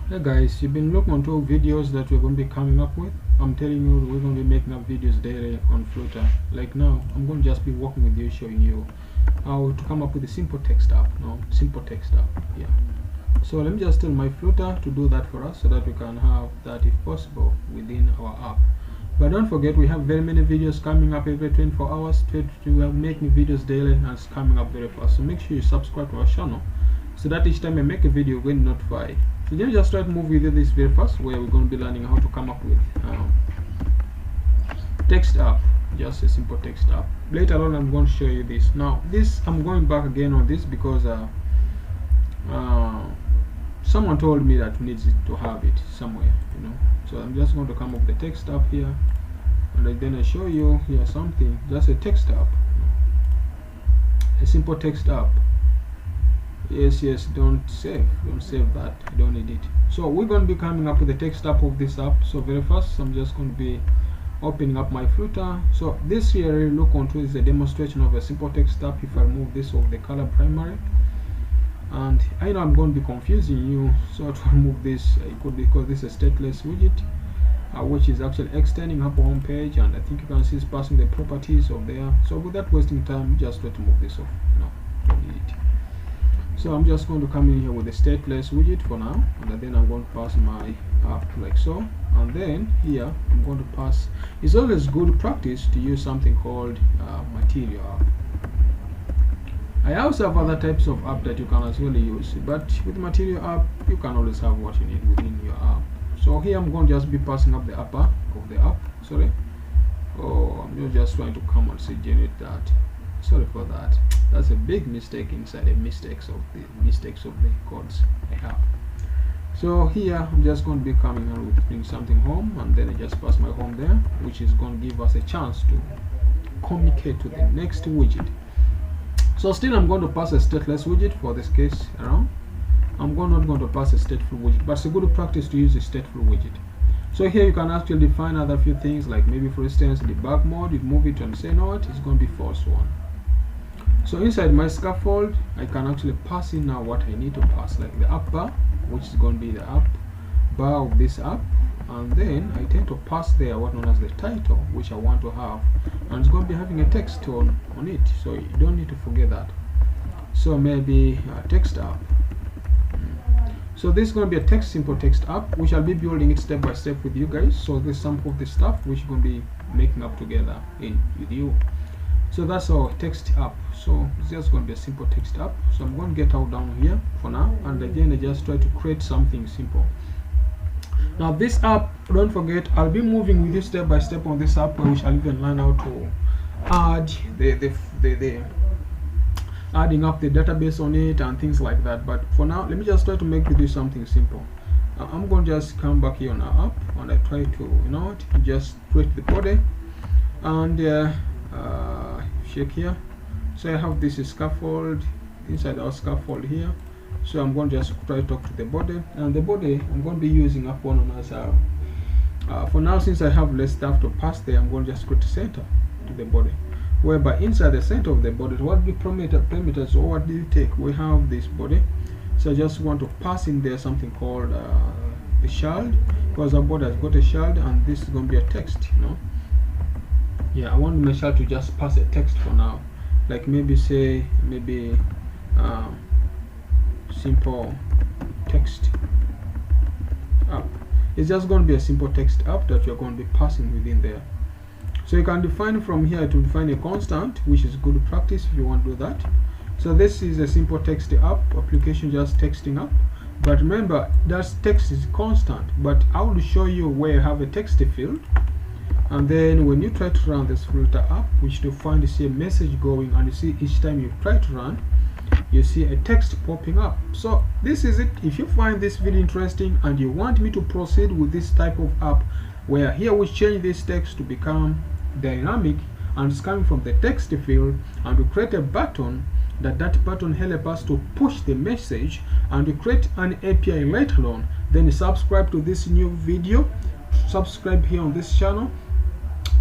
Hey guys, you've been looking onto videos that we're going to be coming up with. I'm telling you, we're going to be making up videos daily on Flutter. Like now, I'm going to just be working with you, showing you how to come up with a simple text app. No, simple text app. Yeah. So let me just tell my Flutter to do that for us so that we can have that, if possible, within our app. But don't forget, we have very many videos coming up every 24 hours. We are making videos daily and it's coming up very fast. So make sure you subscribe to our channel so that each time I make a video, you're going notified. So let me just try to move with this very fast, where we're going to be learning how to come up with text app, just a simple text app. Later on, I'm going to show you this. Now, this I'm going back again on this because someone told me that needs to have it somewhere, you know. So I'm just going to come up with the text app here, and then I show you here something, just a text app, a simple text app. Yes, don't save that, you don't need it. So we're going to be coming up with the text app of this app. So very first, I'm just going to be opening up my Flutter. So this here, look onto, is a demonstration of a simple text app. If I remove this of the color primary, and I know I'm going to be confusing you, so to remove this, it could be because this is a stateless widget, which is actually extending up a home page, and I think you can see it's passing the properties of there. So without wasting time, just try to move this off. No, don't need it. So I'm just going to come in here with the stateless widget for now, and then I'm going to pass my app like so, and then here I'm going to pass. It's always good practice to use something called material app. I also have other types of app that you can as well use, but with material app you can always have what you need within your app. So here I'm going to just be passing up the upper of the app. Sorry, I'm just trying to come and say generate that. Sorry for that. That's a big mistake inside the mistakes of the codes I have. So here I'm just going to be coming out with bring something home, and then I just pass my home there, which is going to give us a chance to communicate to the next widget. So still I'm going to pass a stateless widget for this case around. I'm not going to pass a stateful widget, but it's a good practice to use a stateful widget. So here you can actually define other few things, like maybe for instance debug mode, you move it and say no, it's going to be false one. So inside my scaffold, I can actually pass in now what I need to pass, like the app bar, which is going to be the app bar of this app, and then I tend to pass there what known as the title, which I want to have, and it's going to be having a text on it, so you don't need to forget that. So maybe a text app. So this is going to be a simple text app, which I'll be building it step by step with you guys. So this is some of the stuff which we're going to be making up together with you. So that's our text app. So it's just going to be a simple text app. So I'm going to get out down here for now, and again I just try to create something simple. Now this app, don't forget, I'll be moving with you step by step on this app, which I'll even learn how to add adding up the database on it and things like that. But for now, let me just try to make with you something simple. I'm going to just come back here on our app, and I try to just create the body, and check here. So I have this scaffold inside our scaffold here. So I'm going to just try to talk to the body, and the body I'm going to be using up one as for now, since I have less stuff to pass there, I'm going to just create a center to the body, whereby inside the center of the body, what the parameters or what do you take? We have this body, so I just want to pass in there something called a child, because our body has got a child, and this is going to be a text, Yeah, I want my child to just pass a text for now, like maybe say simple text app. It's just going to be a simple text app that you're going to be passing within there. So you can define from here to define a constant, which is good practice if you want to do that. So this is a simple text app application, just texting up. But remember, that text is constant, but I will show you where you have a text field, and then when you try to run this Flutter app, which you find you see a message going, and you see each time you try to run, you see a text popping up. So this is it. If you find this video interesting and you want me to proceed with this type of app, where here we change this text to become dynamic and it's coming from the text field, and we create a button, that button help us to push the message, and we create an API later on, then subscribe to this new video, subscribe here on this channel,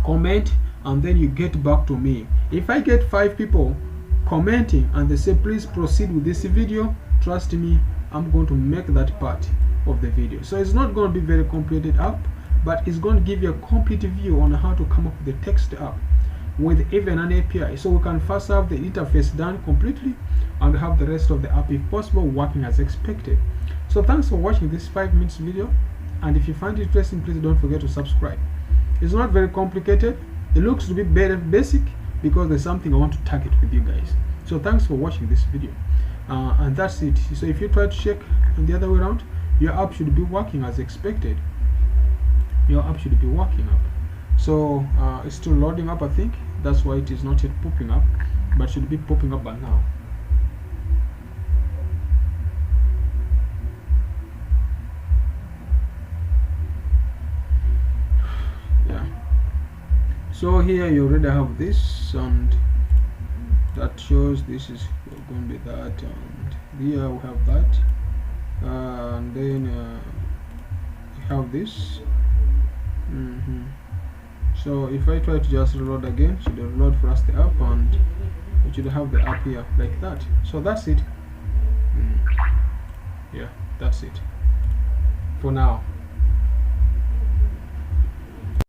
comment, and then you get back to me. If I get 5 people commenting and they say please proceed with this video, trust me, I'm going to make that part of the video. So it's not going to be very complicated app, but it's going to give you a complete view on how to come up with the text app with even an API. So we can first have the interface done completely and have the rest of the app, if possible, working as expected. So thanks for watching this 5 minutes video, and if you find it interesting, please don't forget to subscribe. It's not very complicated. It looks to be very basic because there's something I want to target with you guys. So thanks for watching this video, and that's it. So if you try to check the other way around, your app should be working as expected. Your app should be working up. So it's still loading up, I think. That's why it is not yet popping up, but should be popping up by now. Yeah. So here you already have this, and that shows this is going to be that, and here we have that, and then we have this. So if I try to just reload again, it should reload for us the app, and it should have the app here like that. So that's it. Yeah, that's it for now.